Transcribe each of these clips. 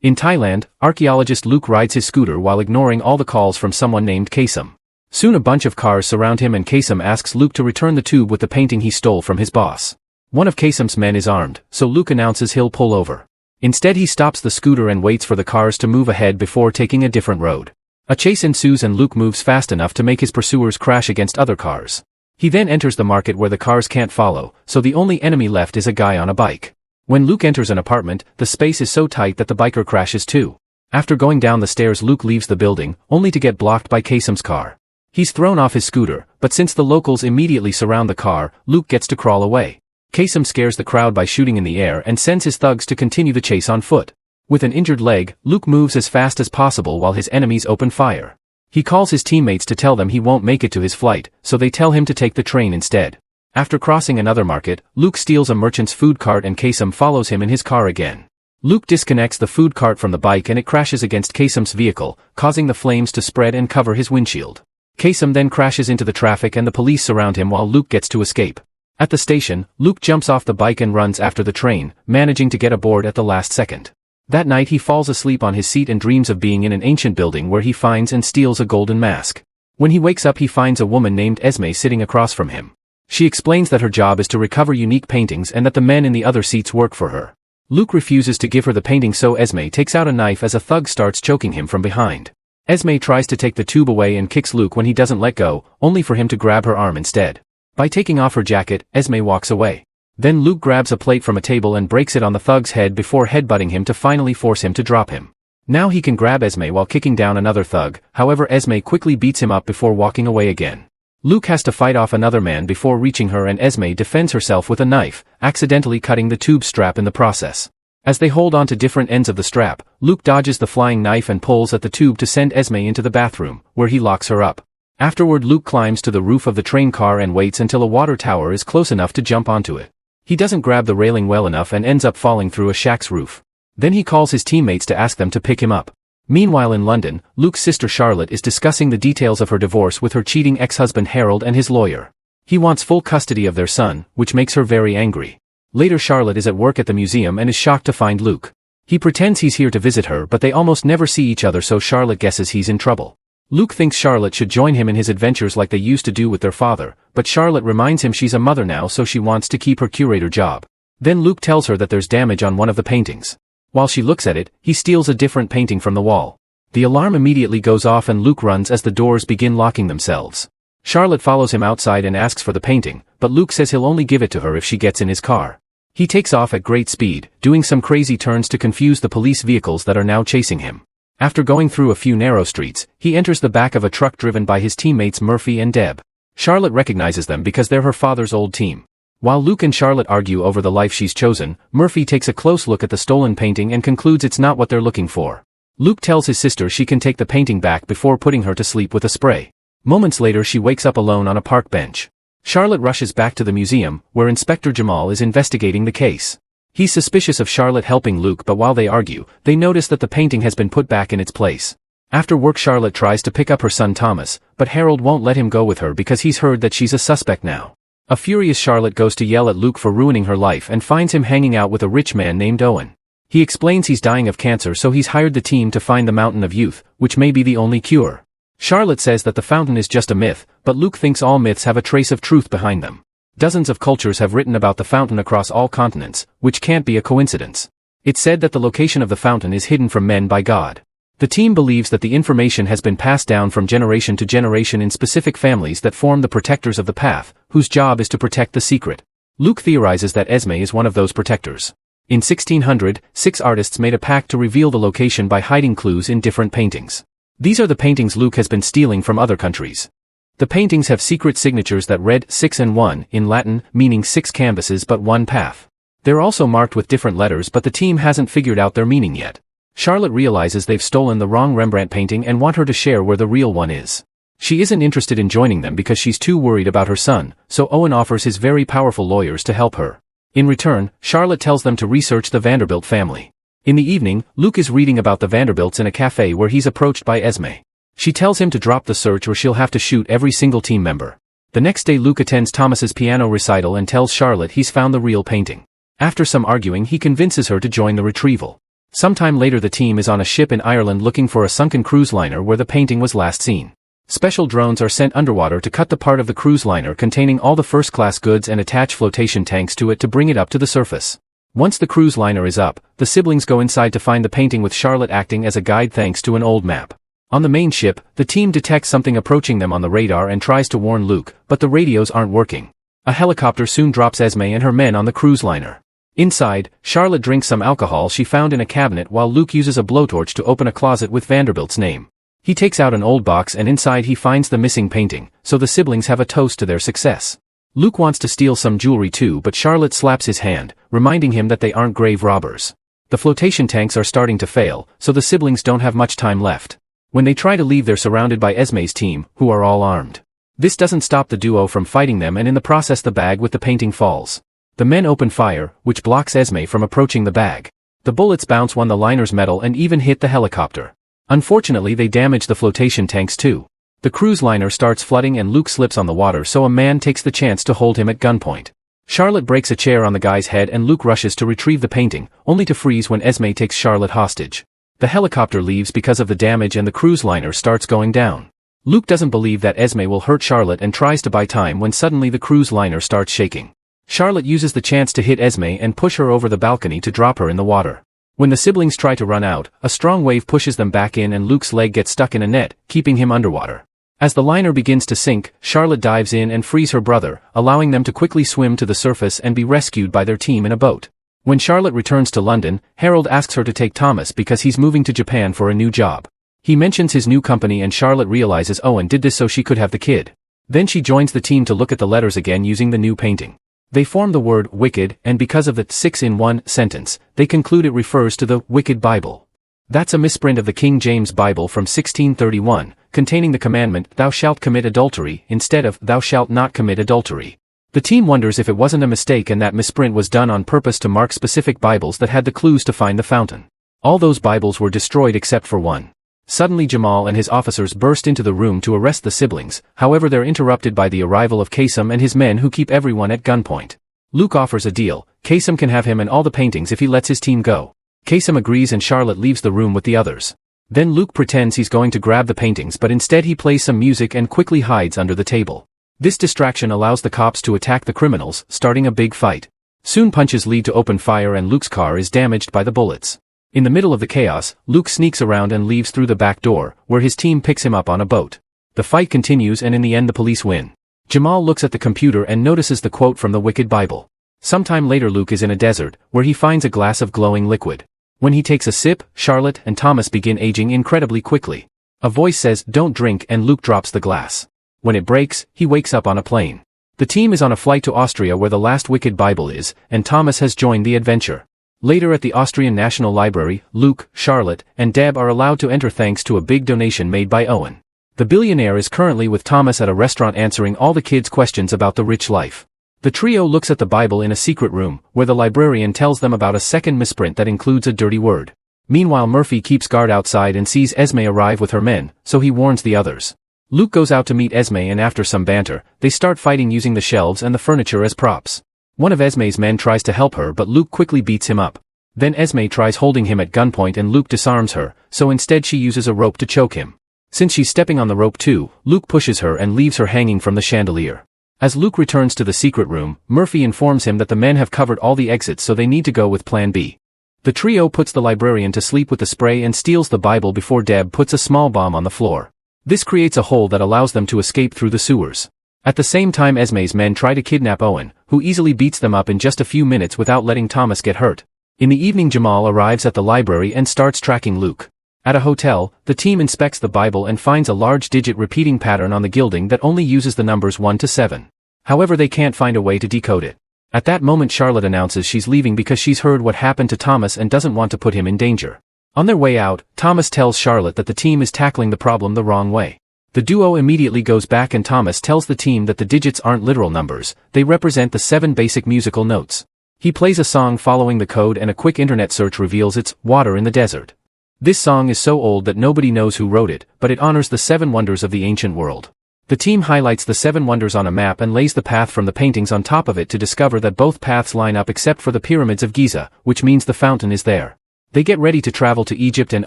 In Thailand, archaeologist Luke rides his scooter while ignoring all the calls from someone named Kasem. Soon a bunch of cars surround him and Kasem asks Luke to return the tube with the painting he stole from his boss. One of Kasem's men is armed, so Luke announces he'll pull over. Instead he stops the scooter and waits for the cars to move ahead before taking a different road. A chase ensues and Luke moves fast enough to make his pursuers crash against other cars. He then enters the market where the cars can't follow, so the only enemy left is a guy on a bike. When Luke enters an apartment, the space is so tight that the biker crashes too. After going down the stairs Luke leaves the building, only to get blocked by Kasem's car. He's thrown off his scooter, but since the locals immediately surround the car, Luke gets to crawl away. Kasem scares the crowd by shooting in the air and sends his thugs to continue the chase on foot. With an injured leg, Luke moves as fast as possible while his enemies open fire. He calls his teammates to tell them he won't make it to his flight, so they tell him to take the train instead. After crossing another market, Luke steals a merchant's food cart and Kasem follows him in his car again. Luke disconnects the food cart from the bike and it crashes against Kasem's vehicle, causing the flames to spread and cover his windshield. Kasem then crashes into the traffic and the police surround him while Luke gets to escape. At the station, Luke jumps off the bike and runs after the train, managing to get aboard at the last second. That night he falls asleep on his seat and dreams of being in an ancient building where he finds and steals a golden mask. When he wakes up he finds a woman named Esme sitting across from him. She explains that her job is to recover unique paintings and that the men in the other seats work for her. Luke refuses to give her the painting so Esme takes out a knife as a thug starts choking him from behind. Esme tries to take the tube away and kicks Luke when he doesn't let go, only for him to grab her arm instead. By taking off her jacket, Esme walks away. Then Luke grabs a plate from a table and breaks it on the thug's head before headbutting him to finally force him to drop him. Now he can grab Esme while kicking down another thug, however Esme quickly beats him up before walking away again. Luke has to fight off another man before reaching her and Esme defends herself with a knife, accidentally cutting the tube strap in the process. As they hold on to different ends of the strap, Luke dodges the flying knife and pulls at the tube to send Esme into the bathroom, where he locks her up. Afterward Luke climbs to the roof of the train car and waits until a water tower is close enough to jump onto it. He doesn't grab the railing well enough and ends up falling through a shack's roof. Then he calls his teammates to ask them to pick him up. Meanwhile in London, Luke's sister Charlotte is discussing the details of her divorce with her cheating ex-husband Harold and his lawyer. He wants full custody of their son, which makes her very angry. Later Charlotte is at work at the museum and is shocked to find Luke. He pretends he's here to visit her but they almost never see each other so Charlotte guesses he's in trouble. Luke thinks Charlotte should join him in his adventures like they used to do with their father, but Charlotte reminds him she's a mother now so she wants to keep her curator job. Then Luke tells her that there's damage on one of the paintings. While she looks at it, he steals a different painting from the wall. The alarm immediately goes off and Luke runs as the doors begin locking themselves. Charlotte follows him outside and asks for the painting, but Luke says he'll only give it to her if she gets in his car. He takes off at great speed, doing some crazy turns to confuse the police vehicles that are now chasing him. After going through a few narrow streets, he enters the back of a truck driven by his teammates Murphy and Deb. Charlotte recognizes them because they're her father's old team. While Luke and Charlotte argue over the life she's chosen, Murphy takes a close look at the stolen painting and concludes it's not what they're looking for. Luke tells his sister she can take the painting back before putting her to sleep with a spray. Moments later she wakes up alone on a park bench. Charlotte rushes back to the museum, where Inspector Jamal is investigating the case. He's suspicious of Charlotte helping Luke but while they argue, they notice that the painting has been put back in its place. After work Charlotte tries to pick up her son Thomas, but Harold won't let him go with her because he's heard that she's a suspect now. A furious Charlotte goes to yell at Luke for ruining her life and finds him hanging out with a rich man named Owen. He explains he's dying of cancer so he's hired the team to find the Mountain of Youth, which may be the only cure. Charlotte says that the fountain is just a myth, but Luke thinks all myths have a trace of truth behind them. Dozens of cultures have written about the fountain across all continents, which can't be a coincidence. It's said that the location of the fountain is hidden from men by God. The team believes that the information has been passed down from generation to generation in specific families that form the protectors of the path, whose job is to protect the secret. Luke theorizes that Esme is one of those protectors. In 1600, 6 artists made a pact to reveal the location by hiding clues in different paintings. These are the paintings Luke has been stealing from other countries. The paintings have secret signatures that read 6 and 1 in Latin, meaning 6 canvases but 1 path. They're also marked with different letters but the team hasn't figured out their meaning yet. Charlotte realizes they've stolen the wrong Rembrandt painting and want her to share where the real one is. She isn't interested in joining them because she's too worried about her son, so Owen offers his very powerful lawyers to help her. In return, Charlotte tells them to research the Vanderbilt family. In the evening, Luke is reading about the Vanderbilts in a cafe where he's approached by Esme. She tells him to drop the search or she'll have to shoot every single team member. The next day Luke attends Thomas's piano recital and tells Charlotte he's found the real painting. After some arguing he convinces her to join the retrieval. Sometime later the team is on a ship in Ireland looking for a sunken cruise liner where the painting was last seen. Special drones are sent underwater to cut the part of the cruise liner containing all the first-class goods and attach flotation tanks to it to bring it up to the surface. Once the cruise liner is up, the siblings go inside to find the painting with Charlotte acting as a guide thanks to an old map. On the main ship, the team detects something approaching them on the radar and tries to warn Luke, but the radios aren't working. A helicopter soon drops Esme and her men on the cruise liner. Inside, Charlotte drinks some alcohol she found in a cabinet while Luke uses a blowtorch to open a closet with Vanderbilt's name. He takes out an old box and inside he finds the missing painting, so the siblings have a toast to their success. Luke wants to steal some jewelry too, but Charlotte slaps his hand, reminding him that they aren't grave robbers. The flotation tanks are starting to fail, so the siblings don't have much time left. When they try to leave, they're surrounded by Esme's team, who are all armed. This doesn't stop the duo from fighting them, and in the process the bag with the painting falls. The men open fire, which blocks Esme from approaching the bag. The bullets bounce on the liner's metal and even hit the helicopter. Unfortunately, they damage the flotation tanks too. The cruise liner starts flooding and Luke slips on the water, so a man takes the chance to hold him at gunpoint. Charlotte breaks a chair on the guy's head and Luke rushes to retrieve the painting, only to freeze when Esme takes Charlotte hostage. The helicopter leaves because of the damage and the cruise liner starts going down. Luke doesn't believe that Esme will hurt Charlotte and tries to buy time when suddenly the cruise liner starts shaking. Charlotte uses the chance to hit Esme and push her over the balcony to drop her in the water. When the siblings try to run out, a strong wave pushes them back in and Luke's leg gets stuck in a net, keeping him underwater. As the liner begins to sink, Charlotte dives in and frees her brother, allowing them to quickly swim to the surface and be rescued by their team in a boat. When Charlotte returns to London, Harold asks her to take Thomas because he's moving to Japan for a new job. He mentions his new company and Charlotte realizes Owen did this so she could have the kid. Then she joins the team to look at the letters again using the new painting. They form the word wicked, and because of the 6-in-1 sentence, they conclude it refers to the Wicked Bible. That's a misprint of the King James Bible from 1631, containing the commandment, "Thou shalt commit adultery," instead of, "Thou shalt not commit adultery." The team wonders if it wasn't a mistake and that misprint was done on purpose to mark specific Bibles that had the clues to find the fountain. All those Bibles were destroyed except for one. Suddenly Jamal and his officers burst into the room to arrest the siblings, however they're interrupted by the arrival of Kasem and his men who keep everyone at gunpoint. Luke offers a deal. Kasem can have him and all the paintings if he lets his team go. Kasem agrees and Charlotte leaves the room with the others. Then Luke pretends he's going to grab the paintings, but instead he plays some music and quickly hides under the table. This distraction allows the cops to attack the criminals, starting a big fight. Soon punches lead to open fire and Luke's car is damaged by the bullets. In the middle of the chaos, Luke sneaks around and leaves through the back door, where his team picks him up on a boat. The fight continues and in the end the police win. Jamal looks at the computer and notices the quote from the Wicked Bible. Sometime later Luke is in a desert, where he finds a glass of glowing liquid. When he takes a sip, Charlotte and Thomas begin aging incredibly quickly. A voice says, "Don't drink," and Luke drops the glass. When it breaks, he wakes up on a plane. The team is on a flight to Austria where the last Wicked Bible is, and Thomas has joined the adventure. Later at the Austrian National Library, Luke, Charlotte, and Deb are allowed to enter thanks to a big donation made by Owen. The billionaire is currently with Thomas at a restaurant answering all the kids' questions about the rich life. The trio looks at the Bible in a secret room, where the librarian tells them about a second misprint that includes a dirty word. Meanwhile Murphy keeps guard outside and sees Esme arrive with her men, so he warns the others. Luke goes out to meet Esme and after some banter, they start fighting using the shelves and the furniture as props. One of Esme's men tries to help her but Luke quickly beats him up. Then Esme tries holding him at gunpoint and Luke disarms her, so instead she uses a rope to choke him. Since she's stepping on the rope too, Luke pushes her and leaves her hanging from the chandelier. As Luke returns to the secret room, Murphy informs him that the men have covered all the exits so they need to go with Plan B. The trio puts the librarian to sleep with the spray and steals the Bible before Deb puts a small bomb on the floor. This creates a hole that allows them to escape through the sewers. At the same time Esme's men try to kidnap Owen, who easily beats them up in just a few minutes without letting Thomas get hurt. In the evening Jamal arrives at the library and starts tracking Luke. At a hotel, the team inspects the Bible and finds a large digit repeating pattern on the gilding that only uses the numbers 1 to 7. However, they can't find a way to decode it. At that moment Charlotte announces she's leaving because she's heard what happened to Thomas and doesn't want to put him in danger. On their way out, Thomas tells Charlotte that the team is tackling the problem the wrong way. The duo immediately goes back and Thomas tells the team that the digits aren't literal numbers, they represent the 7 basic musical notes. He plays a song following the code and a quick internet search reveals it's "Water in the Desert." This song is so old that nobody knows who wrote it, but it honors the 7 wonders of the ancient world. The team highlights the 7 wonders on a map and lays the path from the paintings on top of it to discover that both paths line up except for the pyramids of Giza, which means the fountain is there. They get ready to travel to Egypt and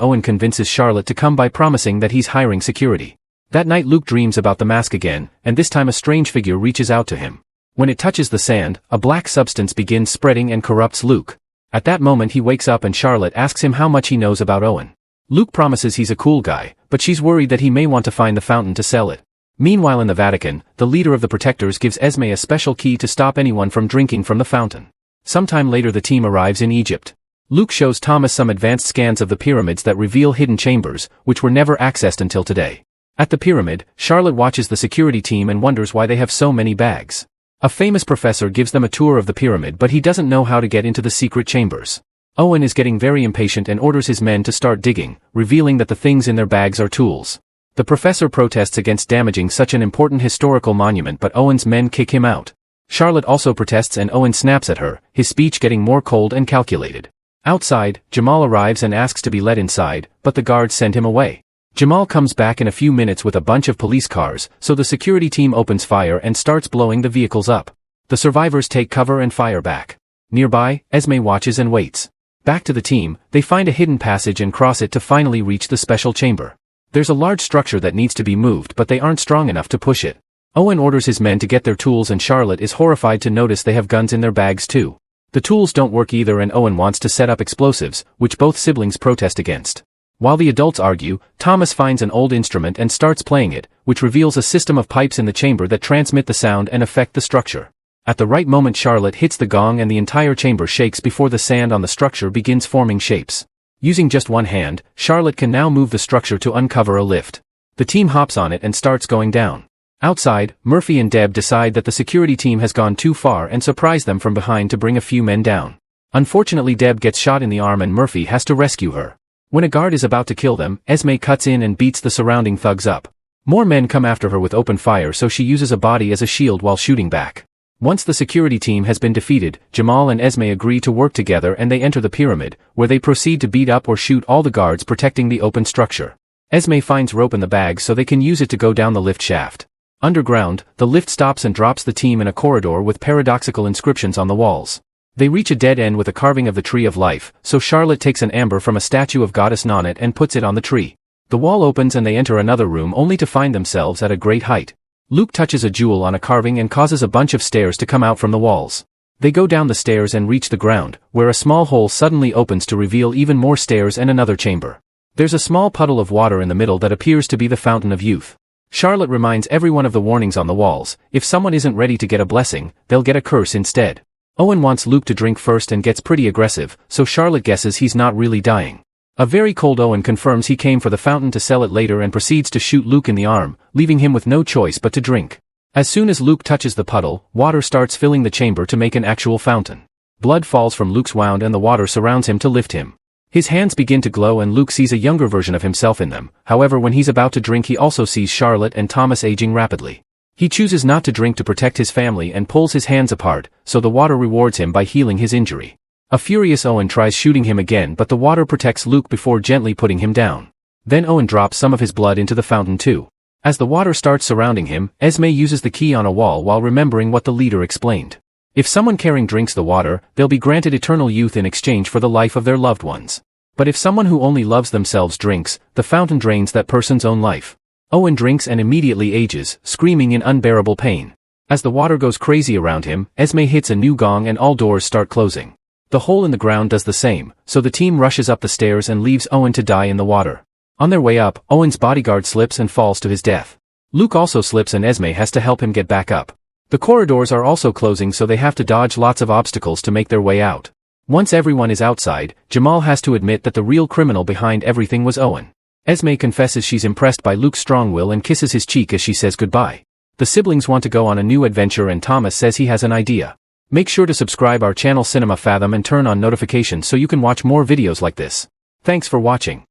Owen convinces Charlotte to come by promising that he's hiring security. That night Luke dreams about the mask again, and this time a strange figure reaches out to him. When it touches the sand, a black substance begins spreading and corrupts Luke. At that moment he wakes up and Charlotte asks him how much he knows about Owen. Luke promises he's a cool guy, but she's worried that he may want to find the fountain to sell it. Meanwhile in the Vatican, the leader of the Protectors gives Esme a special key to stop anyone from drinking from the fountain. Sometime later the team arrives in Egypt. Luke shows Thomas some advanced scans of the pyramids that reveal hidden chambers, which were never accessed until today. At the pyramid, Charlotte watches the security team and wonders why they have so many bags. A famous professor gives them a tour of the pyramid but he doesn't know how to get into the secret chambers. Owen is getting very impatient and orders his men to start digging, revealing that the things in their bags are tools. The professor protests against damaging such an important historical monument but Owen's men kick him out. Charlotte also protests and Owen snaps at her, his speech getting more cold and calculated. Outside, Jamal arrives and asks to be let inside, but the guards send him away. Jamal comes back in a few minutes with a bunch of police cars, so the security team opens fire and starts blowing the vehicles up. The survivors take cover and fire back. Nearby, Esme watches and waits. Back to the team, they find a hidden passage and cross it to finally reach the special chamber. There's a large structure that needs to be moved but they aren't strong enough to push it. Owen orders his men to get their tools and Charlotte is horrified to notice they have guns in their bags too. The tools don't work either and Owen wants to set up explosives, which both siblings protest against. While the adults argue, Thomas finds an old instrument and starts playing it, which reveals a system of pipes in the chamber that transmit the sound and affect the structure. At the right moment Charlotte hits the gong and the entire chamber shakes before the sand on the structure begins forming shapes. Using just one hand, Charlotte can now move the structure to uncover a lift. The team hops on it and starts going down. Outside, Murphy and Deb decide that the security team has gone too far and surprise them from behind to bring a few men down. Unfortunately Deb gets shot in the arm and Murphy has to rescue her. When a guard is about to kill them, Esme cuts in and beats the surrounding thugs up. More men come after her with open fire so she uses a body as a shield while shooting back. Once the security team has been defeated, Jamal and Esme agree to work together and they enter the pyramid, where they proceed to beat up or shoot all the guards protecting the open structure. Esme finds rope in the bag so they can use it to go down the lift shaft. Underground, the lift stops and drops the team in a corridor with paradoxical inscriptions on the walls. They reach a dead end with a carving of the Tree of Life, so Charlotte takes an amber from a statue of Goddess Nanit and puts it on the tree. The wall opens and they enter another room only to find themselves at a great height. Luke touches a jewel on a carving and causes a bunch of stairs to come out from the walls. They go down the stairs and reach the ground, where a small hole suddenly opens to reveal even more stairs and another chamber. There's a small puddle of water in the middle that appears to be the fountain of youth. Charlotte reminds everyone of the warnings on the walls. If someone isn't ready to get a blessing, they'll get a curse instead. Owen wants Luke to drink first and gets pretty aggressive, so Charlotte guesses he's not really dying. A very cold Owen confirms he came for the fountain to sell it later and proceeds to shoot Luke in the arm, leaving him with no choice but to drink. As soon as Luke touches the puddle, water starts filling the chamber to make an actual fountain. Blood falls from Luke's wound and the water surrounds him to lift him. His hands begin to glow and Luke sees a younger version of himself in them. However, when he's about to drink he also sees Charlotte and Thomas aging rapidly. He chooses not to drink to protect his family and pulls his hands apart, so the water rewards him by healing his injury. A furious Owen tries shooting him again but the water protects Luke before gently putting him down. Then Owen drops some of his blood into the fountain too. As the water starts surrounding him, Esme uses the key on a wall while remembering what the leader explained. If someone caring drinks the water, they'll be granted eternal youth in exchange for the life of their loved ones. But if someone who only loves themselves drinks, the fountain drains that person's own life. Owen drinks and immediately ages, screaming in unbearable pain. As the water goes crazy around him, Esme hits a new gong and all doors start closing. The hole in the ground does the same, so the team rushes up the stairs and leaves Owen to die in the water. On their way up, Owen's bodyguard slips and falls to his death. Luke also slips and Esme has to help him get back up. The corridors are also closing so they have to dodge lots of obstacles to make their way out. Once everyone is outside, Jamal has to admit that the real criminal behind everything was Owen. Esme confesses she's impressed by Luke's strong will and kisses his cheek as she says goodbye. The siblings want to go on a new adventure and Thomas says he has an idea. Make sure to subscribe our channel Cinema-Fathom and turn on notifications so you can watch more videos like this. Thanks for watching.